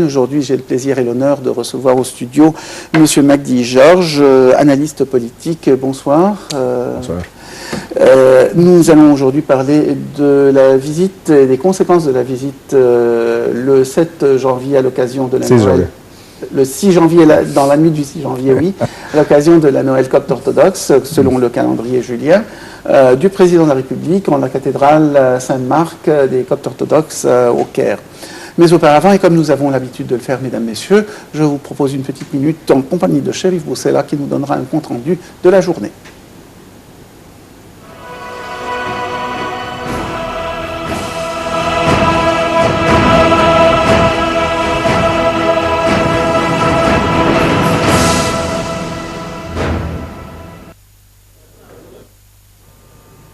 Aujourd'hui, j'ai le plaisir et l'honneur de recevoir au studio M. Magdi Georges, analyste politique. Bonsoir. Bonsoir. Nous allons aujourd'hui parler de la visite et des conséquences de la visite le 7 janvier à l'occasion de la Noël. Le 6 janvier, dans la nuit du 6 janvier, oui, à l'occasion de la Noël copte orthodoxe, selon le calendrier julien, du président de la République en la cathédrale Sainte-Marc des coptes orthodoxes au Caire. Mais auparavant, et comme nous avons l'habitude de le faire, mesdames, messieurs, je vous propose une petite minute en compagnie de Chérif Boussela qui nous donnera un compte-rendu de la journée.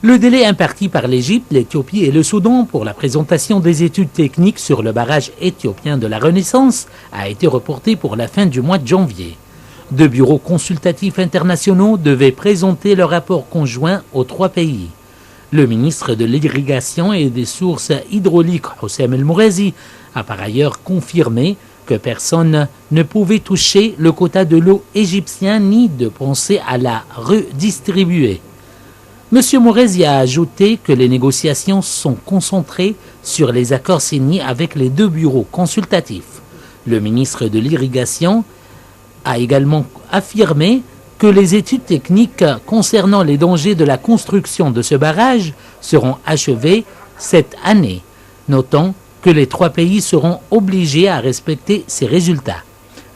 Le délai imparti par l'Égypte, l'Éthiopie et le Soudan pour la présentation des études techniques sur le barrage éthiopien de la Renaissance a été reporté pour la fin du mois de janvier. Deux bureaux consultatifs internationaux devaient présenter leur rapport conjoint aux trois pays. Le ministre de l'Irrigation et des Sources hydrauliques, Houssem El Mourazi, a par ailleurs confirmé que personne ne pouvait toucher le quota de l'eau égyptien ni de penser à la redistribuer. M. Mourazi a ajouté que les négociations sont concentrées sur les accords signés avec les deux bureaux consultatifs. Le ministre de l'Irrigation a également affirmé que les études techniques concernant les dangers de la construction de ce barrage seront achevées cette année, notant que les trois pays seront obligés à respecter ces résultats.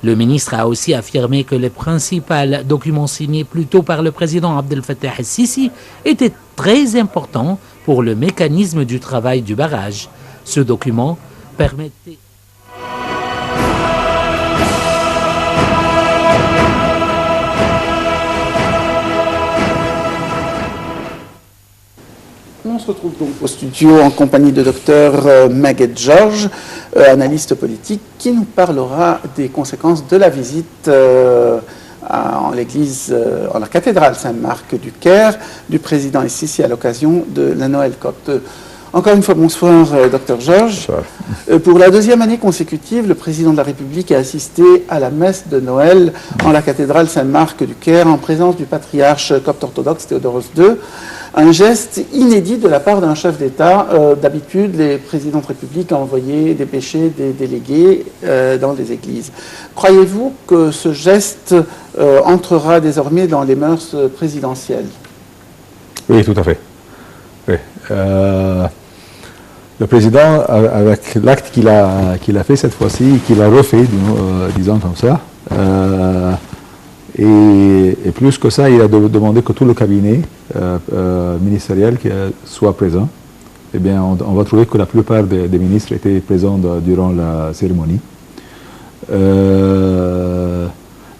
Le ministre a aussi affirmé que les principaux documents signés plus tôt par le président Abdel Fattah el-Sisi étaient très importants pour le mécanisme du travail du barrage. Ce document permettait... On se retrouve donc au studio en compagnie de Dr Magdi Georges, analyste politique, qui nous parlera des conséquences de la visite en l'église, en la cathédrale Sainte-Marc du Caire, du président el-Sisi à l'occasion de la Noël copte. Encore une fois, bonsoir, Dr Georges. Bonsoir. Pour la deuxième année consécutive, le président de la République a assisté à la messe de Noël en la cathédrale Sainte-Marc du Caire en présence du patriarche copte orthodoxe Théodoros II. Un geste inédit de la part d'un chef d'État. D'habitude, les présidents de République envoyaient dépêcher des délégués dans les églises. Croyez-vous que ce geste entrera désormais dans les mœurs présidentielles? Oui, tout à fait. Oui. Le président, avec l'acte qu'il a fait cette fois-ci, qu'il a refait, disons comme ça, et plus que ça, il a demandé que tout le cabinet ministériel soit présent. Eh bien, on va trouver que la plupart des ministres étaient présents durant la cérémonie.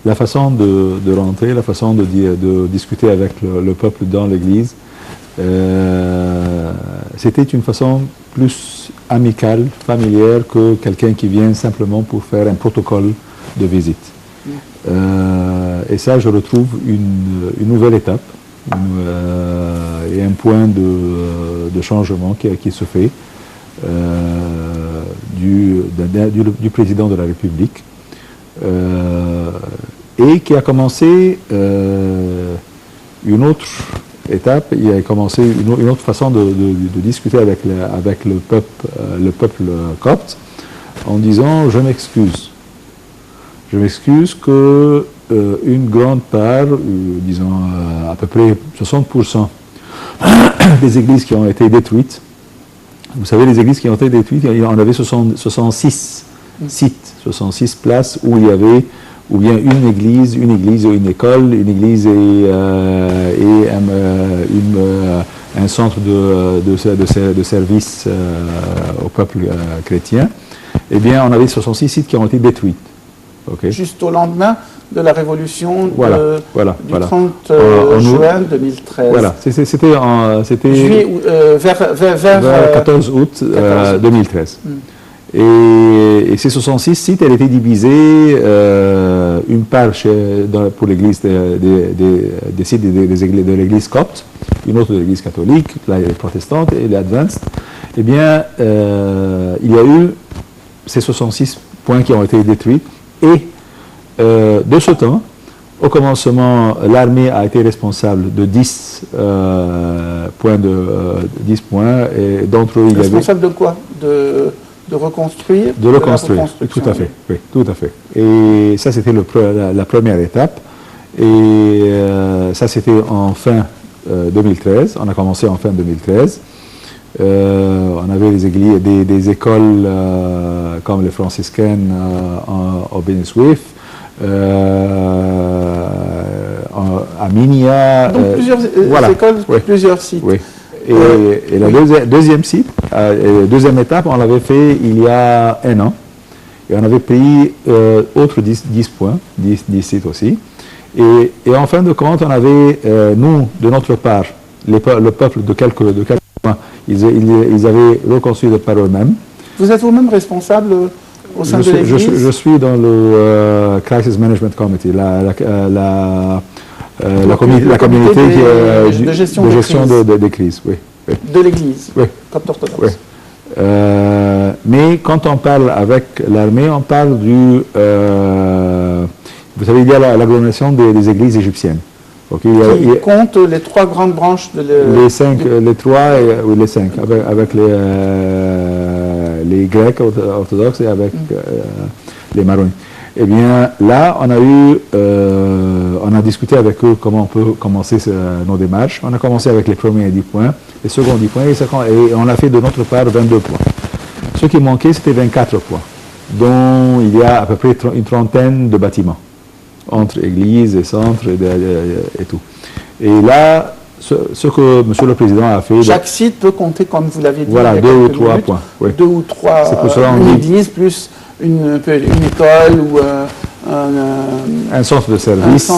La façon de rentrer, la façon de discuter avec le peuple dans l'église, c'était une façon plus amicale, familière que quelqu'un qui vient simplement pour faire un protocole de visite. Et ça, je retrouve une nouvelle étape et un point de changement qui se fait du président de la République et qui a commencé une autre étape, il a commencé une autre façon de discuter avec le peuple copte en disant « je m'excuse ». Je m'excuse que une grande part, disons à peu près 60% des églises qui ont été détruites, vous savez, les églises qui ont été détruites, on avait 66 sites, 66 places où il y avait ou bien une église et une école, une église et un centre de service au peuple chrétien. Eh bien, on avait 66 sites qui ont été détruits. Okay. Juste au lendemain de la révolution du 30 juin 2013. Voilà, c'était vers 14 août 2013. Et ces 66 sites, elles étaient divisées, une part pour l'église des sites de l'église copte, une autre de l'église catholique, la protestante et l'adventiste. Eh bien, il y a eu ces 66 points qui ont été détruits. Et de ce temps, au commencement, l'armée a été responsable de 10 points, 10 points, et d'entre eux, il y avait... Responsable de quoi? De reconstruire? De reconstruire, la reconstruction. tout à fait, oui, tout à fait. Et ça, c'était la première étape. Et ça, c'était en fin 2013. On a commencé en fin 2013. On avait des écoles comme les franciscaines au Beni Suef, à Minia. Donc plusieurs écoles, oui, plusieurs sites. Oui. Et la deuxième étape, on l'avait fait il y a un an. Et on avait pris autres 10 points, 10 sites aussi. Et en fin de compte, on avait, nous, de notre part, le peuple de quelques points, ils avaient reconstruit par eux-mêmes. Vous êtes vous-même responsable au sein de l'Église? Je suis dans le Crisis Management Committee, la communauté de gestion des crises. Oui, oui. De l'Église, oui. copte orthodoxe. Oui. Mais quand on parle avec l'armée, on parle du... vous savez, il y a l'agglomération des églises égyptiennes. Okay, qui compte les 3 grandes branches de les 3 ou les 5, avec les Grecs orthodoxes et avec les Maronite. Eh bien, là, on a discuté avec eux comment on peut commencer nos démarches. On a commencé avec les premiers 10 points, les seconds 10 points, et on a fait de notre part 22 points. Ce qui manquait, c'était 24 points, dont il y a à peu près une trentaine de bâtiments, entre églises et centres et tout. Et là, ce que M. le Président a fait... Chaque site peut compter, comme vous l'avez dit, voilà, 2 ou 3 points. Oui. 2 ou 3, une église plus une école ou un centre de service,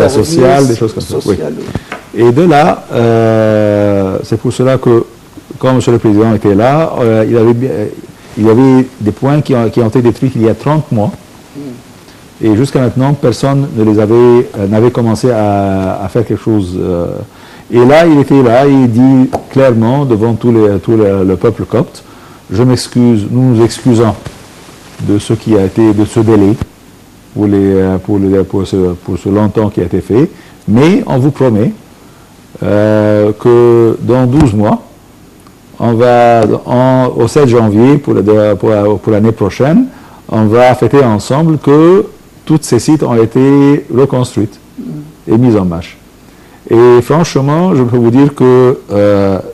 social, des choses comme ça. Oui. Et de là, c'est pour cela que, quand M. le Président était là, il y avait des points qui ont été détruits il y a 30 mois. Et jusqu'à maintenant, personne n'avait commencé à faire quelque chose. Et là, il était là, et il dit clairement devant tout le peuple copte, je m'excuse, nous nous excusons de ce qui a été, de ce délai pour ce longtemps qui a été fait, mais on vous promet que dans 12 mois, on va, au 7 janvier pour l'année prochaine, on va fêter ensemble que tous ces sites ont été reconstruits et mis en marche. Et franchement, je peux vous dire que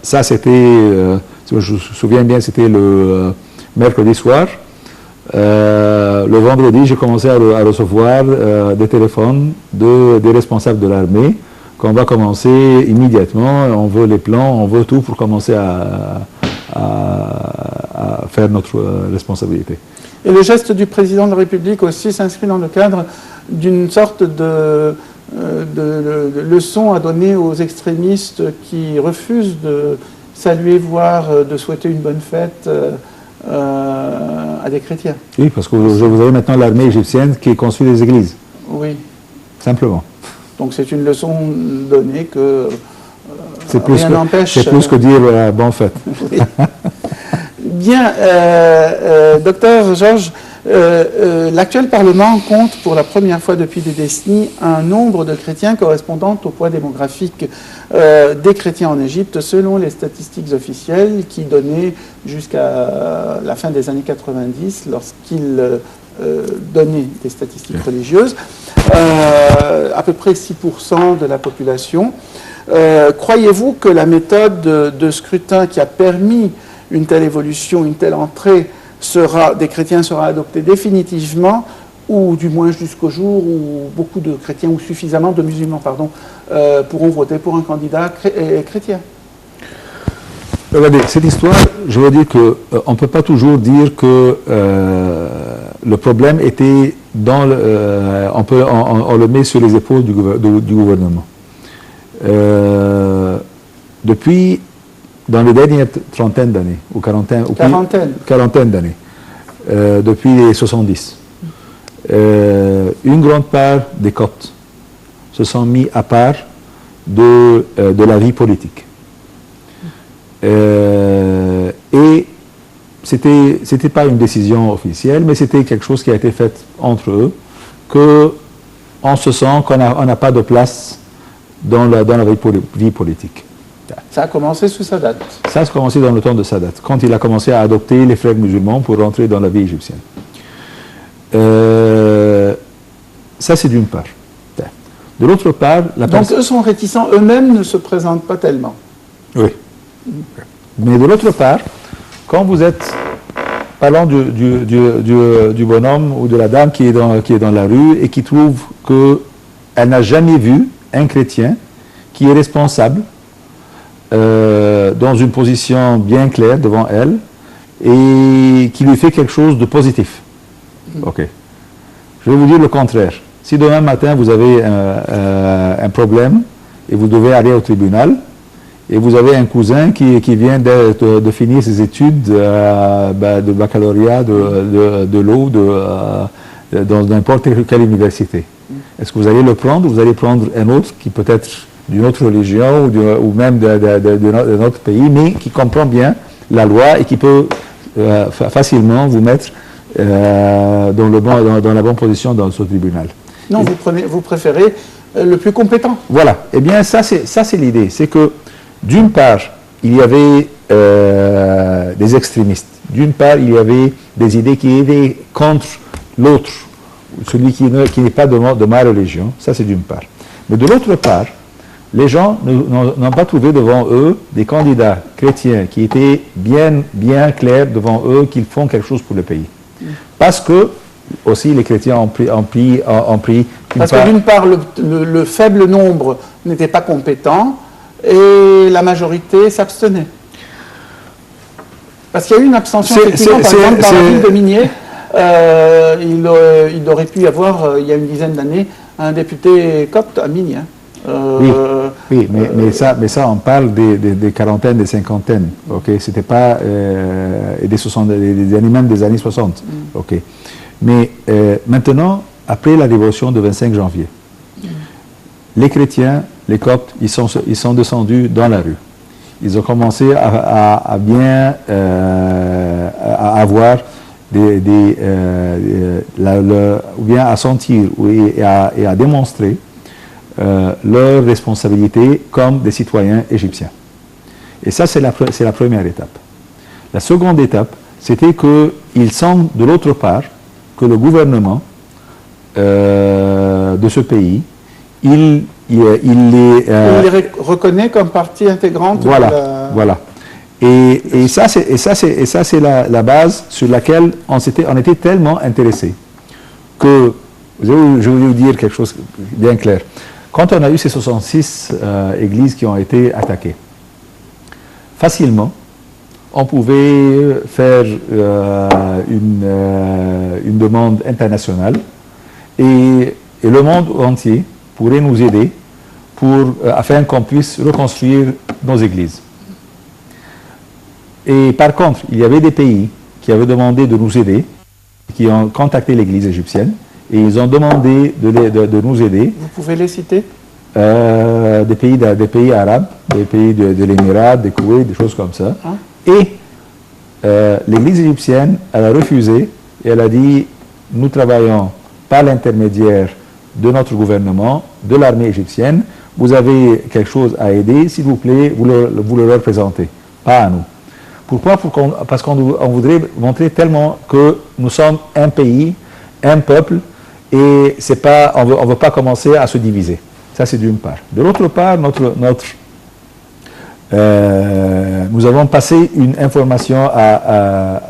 ça c'était, je me souviens bien, c'était le mercredi soir. Le vendredi, j'ai commencé à recevoir des téléphones des responsables de l'armée qu'on va commencer immédiatement. On veut les plans, on veut tout pour commencer à faire notre responsabilité. Et le geste du président de la République aussi s'inscrit dans le cadre d'une sorte de leçon à donner aux extrémistes qui refusent de saluer, voire de souhaiter une bonne fête à des chrétiens. Oui, parce que vous avez maintenant l'armée égyptienne qui construit des églises. Oui. Simplement. Donc c'est une leçon donnée que rien n'empêche. C'est plus que dire bonne fête. Oui. Bien, docteur Georges, l'actuel Parlement compte pour la première fois depuis des décennies un nombre de chrétiens correspondant au poids démographique des chrétiens en Égypte selon les statistiques officielles qui donnaient jusqu'à la fin des années 90 lorsqu'ils donnaient des statistiques religieuses, à peu près 6% de la population. Croyez-vous que la méthode de scrutin qui a permis une telle évolution, une telle entrée des chrétiens sera adoptée définitivement, ou du moins jusqu'au jour où beaucoup de chrétiens, ou suffisamment de musulmans, pardon, pourront voter pour un candidat chrétien? Regardez, cette histoire, je veux dire qu'on ne peut pas toujours dire que le problème était dans on le met sur les épaules du gouvernement. Dans les dernières trentaine d'années, ou quarantaine d'années, depuis les 70, une grande part des Coptes se sont mis à part de la vie politique. Et c'était pas une décision officielle, mais c'était quelque chose qui a été fait entre eux, qu'on se sent qu'on n'a pas de place dans la vie politique. Ça a commencé sous Sadat. Ça a commencé dans le temps de Sadat, quand il a commencé à adopter les frères musulmans pour rentrer dans la vie égyptienne. Ça, c'est d'une part. De l'autre part... Donc, eux sont réticents, eux-mêmes ne se présentent pas tellement. Oui. Mais de l'autre part, quand vous êtes... Parlons du bonhomme ou de la dame qui est dans la rue et qui trouve qu'elle n'a jamais vu un chrétien qui est responsable dans une position bien claire devant elle et qui lui fait quelque chose de positif. Ok. Je vais vous dire le contraire. Si demain matin vous avez un problème et vous devez aller au tribunal et vous avez un cousin qui vient de finir ses études de baccalauréat de l'eau dans n'importe quelle université, est-ce que vous allez le prendre ou vous allez prendre un autre qui peut être d'une autre religion ou même d'un autre pays, mais qui comprend bien la loi et qui peut facilement vous mettre dans la bonne position dans ce tribunal? Non, vous préférez le plus compétent. Voilà. Eh bien, ça c'est l'idée. C'est que, d'une part, il y avait des extrémistes. D'une part, il y avait des idées qui étaient contre l'autre, celui qui n'est pas de ma religion. Ça, c'est d'une part. Mais de l'autre part, les gens n'ont pas trouvé devant eux des candidats chrétiens qui étaient bien clairs devant eux qu'ils font quelque chose pour le pays. Parce que, aussi, les chrétiens ont pris parce que d'une part, le faible nombre n'était pas compétent et la majorité s'abstenait. Parce qu'il y a eu une abstention, effectivement, par exemple, dans la ville de Migné, il aurait pu y avoir, il y a une dizaine d'années, un député copte à Migné. Oui, mais ça, on parle des quarantaines, des cinquantaines, ok? C'était pas même des années 60, ok? Mais maintenant, après la révolution du 25 janvier, les chrétiens, les coptes, ils sont descendus dans la rue. Ils ont commencé à avoir ou bien à sentir et à démontrer leur responsabilité comme des citoyens égyptiens. Et ça, c'est la première étape. La seconde étape, c'était qu'ils sentent de l'autre part que le gouvernement de ce pays, il les reconnaît comme partie intégrante. Voilà, voilà. Et ça, c'est la base sur laquelle on était tellement intéressés que, je vais vous dire quelque chose de bien clair. Quand on a eu ces 66 églises qui ont été attaquées, facilement, on pouvait faire une demande internationale et le monde entier pourrait nous aider afin qu'on puisse reconstruire nos églises. Et par contre, il y avait des pays qui avaient demandé de nous aider, qui ont contacté l'église égyptienne, et ils ont demandé de nous aider. Vous pouvez les citer? Des pays arabes, des pays de l'Émirat, des Koweït, des choses comme ça. Hein? Et l'église égyptienne, elle a refusé, et elle a dit, nous travaillons par l'intermédiaire de notre gouvernement, de l'armée égyptienne, vous avez quelque chose à aider, s'il vous plaît, vous le leur présentez, pas à nous. Pourquoi? Parce qu'on voudrait montrer tellement que nous sommes un pays, un peuple, et on ne veut pas commencer à se diviser. Ça, c'est d'une part. De l'autre part, nous avons passé une information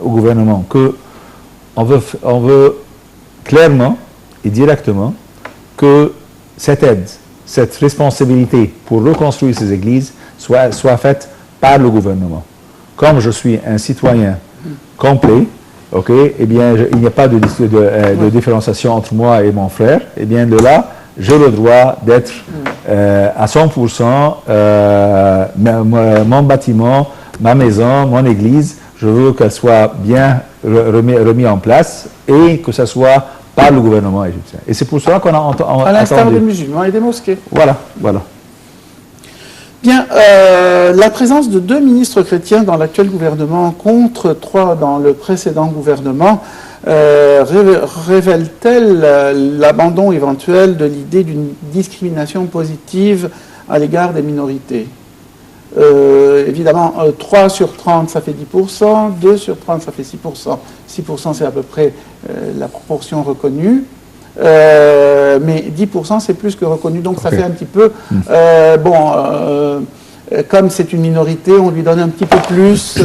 au gouvernement qu'on veut clairement et directement que cette aide, cette responsabilité pour reconstruire ces églises soit faite par le gouvernement. Comme je suis un citoyen complet, ok, eh bien, il n'y a pas de différenciation entre moi et mon frère, eh bien, de là, j'ai le droit d'être à 100%, mon bâtiment, ma maison, mon église, je veux qu'elle soit bien remise en place et que ce soit par le gouvernement égyptien. Et c'est pour cela qu'on a à l'instar des musulmans et des mosquées. Voilà, voilà. Bien, la présence de 2 ministres chrétiens dans l'actuel gouvernement contre 3 dans le précédent gouvernement révèle-t-elle l'abandon éventuel de l'idée d'une discrimination positive à l'égard des minorités? Évidemment, 3 sur 30, ça fait 10%, 2 sur 30, ça fait 6%. 6%, c'est à peu près la proportion reconnue. Mais 10%, c'est plus que reconnu. Donc, ça fait un petit peu... comme c'est une minorité, on lui donne un petit peu plus,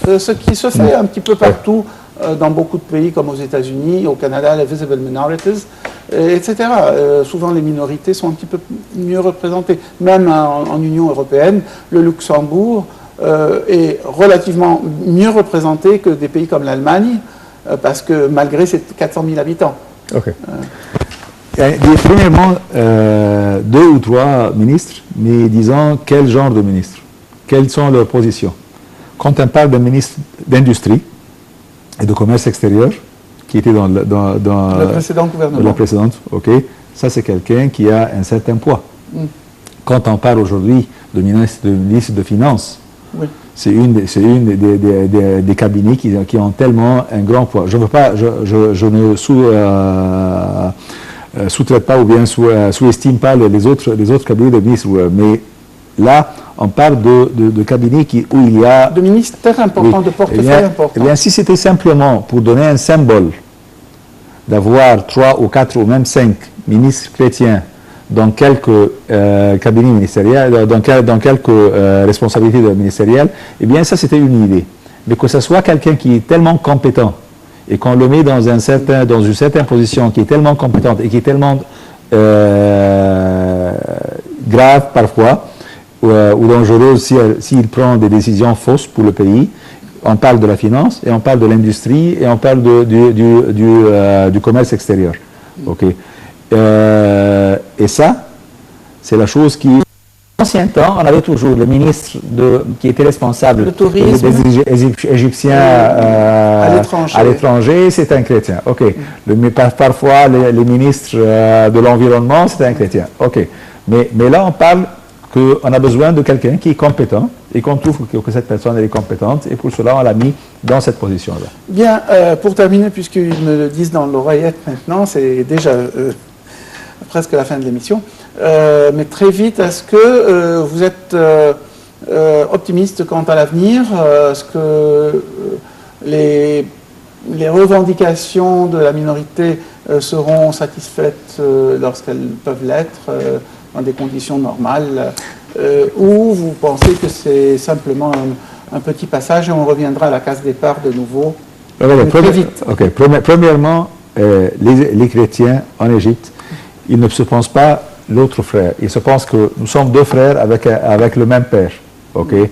ce qui se fait un petit peu partout dans beaucoup de pays, comme aux États-Unis, au Canada, les visible minorities, etc. Souvent, les minorités sont un petit peu mieux représentées. Même en Union européenne, le Luxembourg est relativement mieux représenté que des pays comme l'Allemagne, parce que malgré ses 400 000 habitants. Ok. Premièrement, 2 ou 3 ministres, mais disons quel genre de ministres, quelles sont leurs positions. Quand on parle d'un ministre d'industrie et de commerce extérieur, qui était dans le précédent gouvernement. La précédente, ok, ça c'est quelqu'un qui a un certain poids. Quand on parle aujourd'hui de ministre de Finances, oui. C'est une des cabinets qui ont tellement un grand poids. Je ne sous-traite pas ou bien sous-estime pas les autres cabinets de ministres, mais là, on parle de cabinets où il y a... De ministères importants, de portefeuilles importants. Eh bien, si c'était simplement pour donner un symbole d'avoir 3 ou 4 ou même 5 ministres chrétiens dans quelques cabinets ministériels, dans quelques responsabilités ministérielles, eh bien, ça, c'était une idée. Mais que ce soit quelqu'un qui est tellement compétent et qu'on le met dans une certaine position qui est tellement compétente et qui est tellement grave parfois, ou dangereux s'il prend des décisions fausses pour le pays. On parle de la finance, et on parle de l'industrie, et on parle du commerce extérieur. Okay. Et ça, c'est la chose qui... En ancien temps, on avait toujours le ministre qui était responsable des Égyptiens à l'étranger, c'est un chrétien. Ok. Parfois, les ministres de l'environnement, c'est un chrétien. Ok. Mais là, on parle qu'on a besoin de quelqu'un qui est compétent et qu'on trouve que cette personne est compétente, et pour cela, on l'a mis dans cette position-là. Bien, pour terminer, puisqu'ils me le disent dans l'oreillette maintenant, c'est déjà presque la fin de l'émission, mais très vite, est-ce que vous êtes optimiste quant à l'avenir? Est-ce que les revendications de la minorité seront satisfaites lorsqu'elles peuvent l'être dans des conditions normales, ou vous pensez que c'est simplement un petit passage et on reviendra à la case départ de nouveau très vite? Premièrement, les chrétiens en Égypte, ils ne se pensent pas l'autre frère. Ils se pensent que nous sommes 2 frères avec le même père. Okay?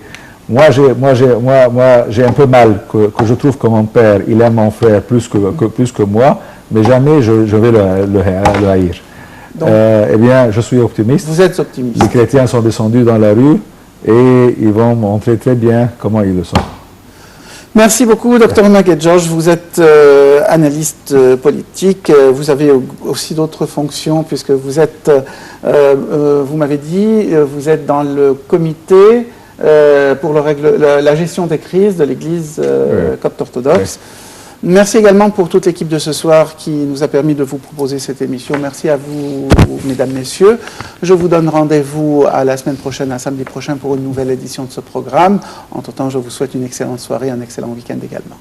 Moi, j'ai un peu mal que je trouve que mon père, il aime mon frère plus que moi, mais jamais je vais le haïr. Donc, eh bien, je suis optimiste. Vous êtes optimiste. Les chrétiens sont descendus dans la rue et ils vont montrer très bien comment ils le sont. Merci beaucoup, Dr Maged-Georges. Vous êtes analyste politique. Vous avez aussi d'autres fonctions puisque vous êtes, vous m'avez dit, vous êtes dans le comité pour la gestion des crises de l'Église copte orthodoxe. Oui. Merci également pour toute l'équipe de ce soir qui nous a permis de vous proposer cette émission. Merci à vous, mesdames, messieurs. Je vous donne rendez-vous à la semaine prochaine, à samedi prochain, pour une nouvelle édition de ce programme. Entre-temps, je vous souhaite une excellente soirée, un excellent week-end également.